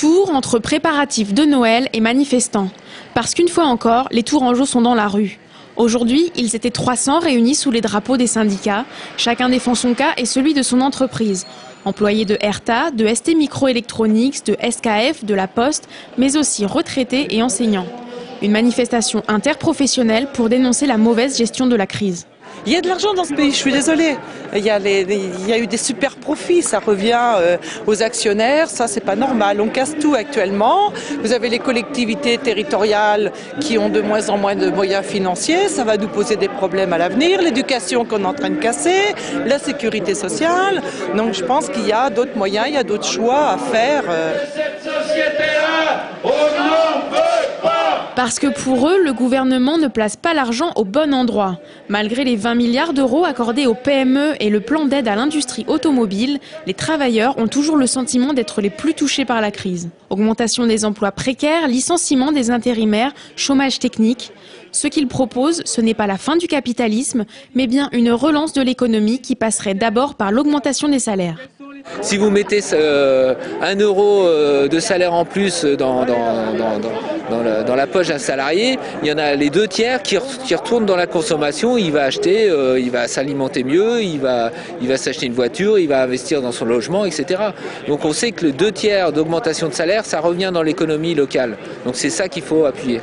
Tours entre préparatifs de Noël et manifestants. Parce qu'une fois encore, les Tourangeaux sont dans la rue. Aujourd'hui, ils étaient 300 réunis sous les drapeaux des syndicats. Chacun défend son cas et celui de son entreprise. Employés de Herta, de ST Microelectronics, de SKF, de la Poste, mais aussi retraités et enseignants. Une manifestation interprofessionnelle pour dénoncer la mauvaise gestion de la crise. Il y a de l'argent dans ce pays, je suis désolée. Il y a eu des super profits, ça revient aux actionnaires, ça c'est pas normal. On casse tout actuellement. Vous avez les collectivités territoriales qui ont de moins en moins de moyens financiers, ça va nous poser des problèmes à l'avenir. L'éducation qu'on est en train de casser, la sécurité sociale. Donc je pense qu'il y a d'autres moyens, il y a d'autres choix à faire. Cette société-là, on n'en veut pas! Parce que pour eux, le gouvernement ne place pas l'argent au bon endroit. Malgré les 20 milliards d'euros accordés aux PME et le plan d'aide à l'industrie automobile, les travailleurs ont toujours le sentiment d'être les plus touchés par la crise. Augmentation des emplois précaires, licenciement des intérimaires, chômage technique. Ce qu'ils proposent, ce n'est pas la fin du capitalisme, mais bien une relance de l'économie qui passerait d'abord par l'augmentation des salaires. Si vous mettez 1 euro de salaire en plus dans la poche d'un salarié, il y en a les 2 tiers qui retournent dans la consommation. Il va acheter, il va s'alimenter mieux, il va s'acheter une voiture, il va investir dans son logement, etc. Donc on sait que le 2 tiers d'augmentation de salaire, ça revient dans l'économie locale. Donc c'est ça qu'il faut appuyer.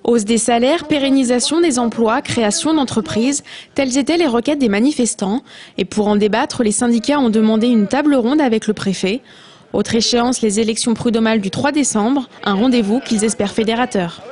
Hausse des salaires, pérennisation des emplois, création d'entreprises, telles étaient les requêtes des manifestants. Et pour en débattre, les syndicats ont demandé une table ronde avec le préfet. Autre échéance, les élections prud'homales du 3 décembre, un rendez-vous qu'ils espèrent fédérateur.